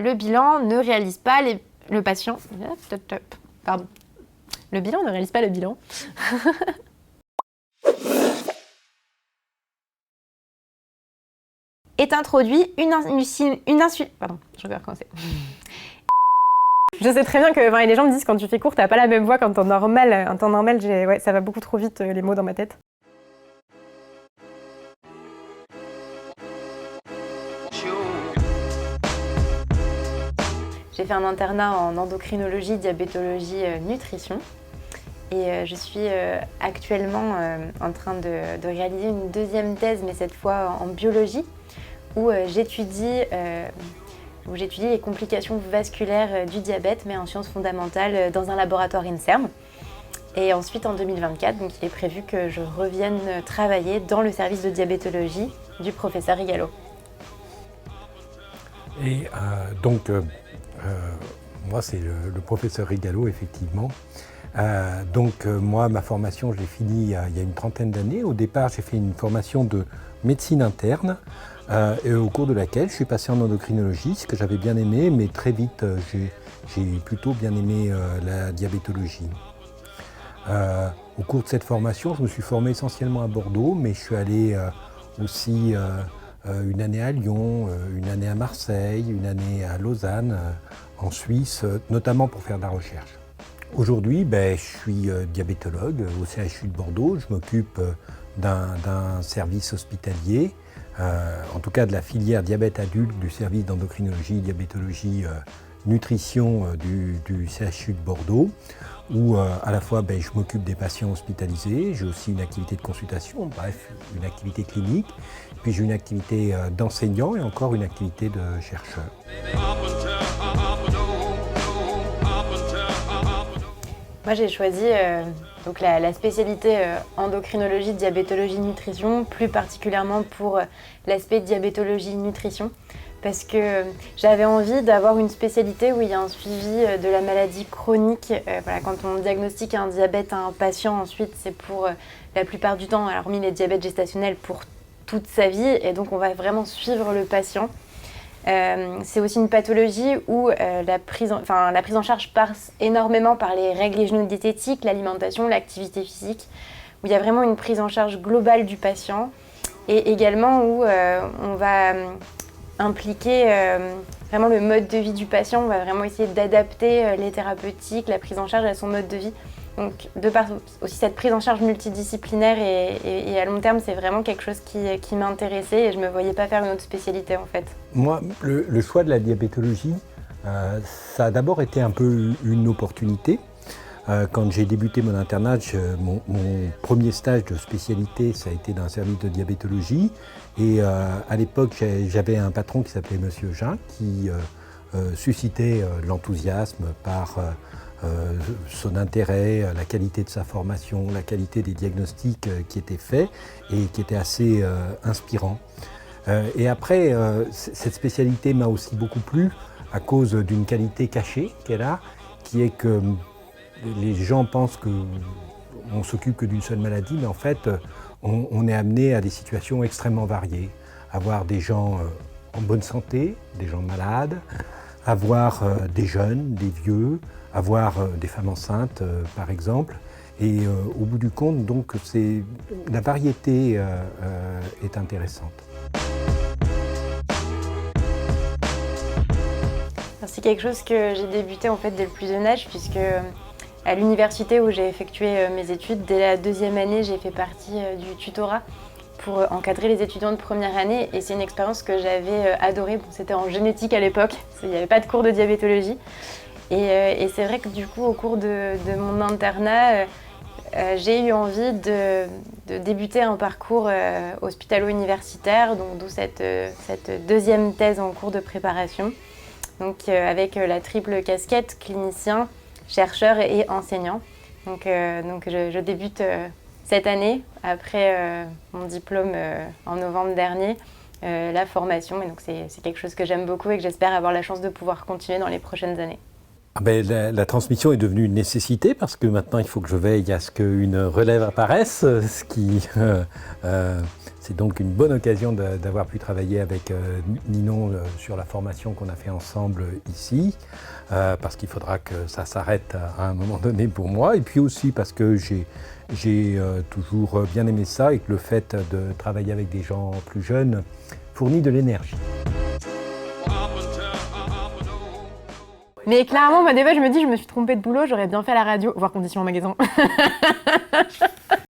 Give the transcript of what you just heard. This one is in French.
le bilan ne réalise pas le patient. Pardon. Le bilan ne réalise pas le bilan. Est introduit une insuline. Pardon, je vais recommencer. Je sais très bien que les gens me disent quand tu fais court, t'as pas la même voix qu'en temps normal. En temps normal, ça va beaucoup trop vite les mots dans ma tête. J'ai fait un internat en endocrinologie, diabétologie, nutrition. Et je suis actuellement en train de réaliser une deuxième thèse, mais cette fois en biologie, où j'étudie les complications vasculaires du diabète, mais en sciences fondamentales dans un laboratoire INSERM. Et ensuite, en 2024, donc, il est prévu que je revienne travailler dans le service de diabétologie du professeur Rigalo. Et moi, c'est le professeur Rigalo, effectivement. Moi, ma formation, je l'ai finie il y a une trentaine d'années. Au départ, j'ai fait une formation de médecine interne, et au cours de laquelle je suis passé en endocrinologie, ce que j'avais bien aimé, mais très vite, j'ai plutôt bien aimé la diabétologie. Au cours de cette formation, je me suis formé essentiellement à Bordeaux, mais je suis allé aussi une année à Lyon, une année à Marseille, une année à Lausanne, en Suisse, notamment pour faire de la recherche. Aujourd'hui, je suis diabétologue au CHU de Bordeaux. Je m'occupe d'un service hospitalier, en tout cas de la filière diabète adulte du service d'endocrinologie, diabétologie, nutrition du CHU de Bordeaux, où à la fois je m'occupe des patients hospitalisés, j'ai aussi une activité de consultation, bref, une activité clinique, puis j'ai une activité d'enseignant et encore une activité de chercheur. Moi, j'ai choisi donc la spécialité endocrinologie, diabétologie, nutrition, plus particulièrement pour l'aspect diabétologie, nutrition, parce que j'avais envie d'avoir une spécialité où il y a un suivi de la maladie chronique. Quand on diagnostique un diabète à un patient, ensuite, c'est pour la plupart du temps, hormis les diabètes gestationnels, pour toute sa vie, et donc on va vraiment suivre le patient. C'est aussi une pathologie où la prise en charge passe énormément par les règles hygiéno-diététiques, l'alimentation, l'activité physique, où il y a vraiment une prise en charge globale du patient, et également où on va impliquer vraiment le mode de vie du patient. On va vraiment essayer d'adapter les thérapeutiques, la prise en charge à son mode de vie. Donc, de par aussi cette prise en charge multidisciplinaire et à long terme, c'est vraiment quelque chose qui m'intéressait, et je ne me voyais pas faire une autre spécialité en fait. Moi, le choix de la diabétologie, ça a d'abord été un peu une opportunité. Quand j'ai débuté mon internat, mon premier stage de spécialité, ça a été dans un service de diabétologie. Et à l'époque, j'avais un patron qui s'appelait Monsieur Jean, qui suscitait l'enthousiasme par son intérêt, la qualité de sa formation, la qualité des diagnostics qui étaient faits et qui étaient assez inspirants. Et après, cette spécialité m'a aussi beaucoup plu à cause d'une qualité cachée qu'elle a, qui est que les gens pensent qu'on s'occupe que d'une seule maladie, mais en fait, on est amené à des situations extrêmement variées. Avoir des gens en bonne santé, des gens malades, avoir des jeunes, des vieux, avoir des femmes enceintes, par exemple. Et au bout du compte, donc, la variété est intéressante. C'est quelque chose que j'ai débuté en fait dès le plus jeune âge, puisque à l'université où j'ai effectué mes études, dès la deuxième année, j'ai fait partie du tutorat pour encadrer les étudiants de première année, et c'est une expérience que j'avais adorée. Bon, c'était en génétique à l'époque, il n'y avait pas de cours de diabétologie, et c'est vrai que du coup au cours de mon internat, j'ai eu envie de débuter un parcours hospitalo-universitaire, d'où cette deuxième thèse en cours de préparation, donc avec la triple casquette clinicien, chercheur et enseignant. Donc je débute cette année, après mon diplôme en novembre dernier, la formation. Et donc c'est quelque chose que j'aime beaucoup et que j'espère avoir la chance de pouvoir continuer dans les prochaines années. La transmission est devenue une nécessité parce que maintenant il faut que je veille à ce qu'une relève apparaisse, ce qui C'est donc une bonne occasion d'avoir pu travailler avec Ninon sur la formation qu'on a fait ensemble ici, parce qu'il faudra que ça s'arrête à un moment donné pour moi, et puis aussi parce que j'ai toujours bien aimé ça et que le fait de travailler avec des gens plus jeunes fournit de l'énergie. Mais clairement, moi, des fois, je me dis, je me suis trompée de boulot, j'aurais bien fait la radio, voire condition en magasin.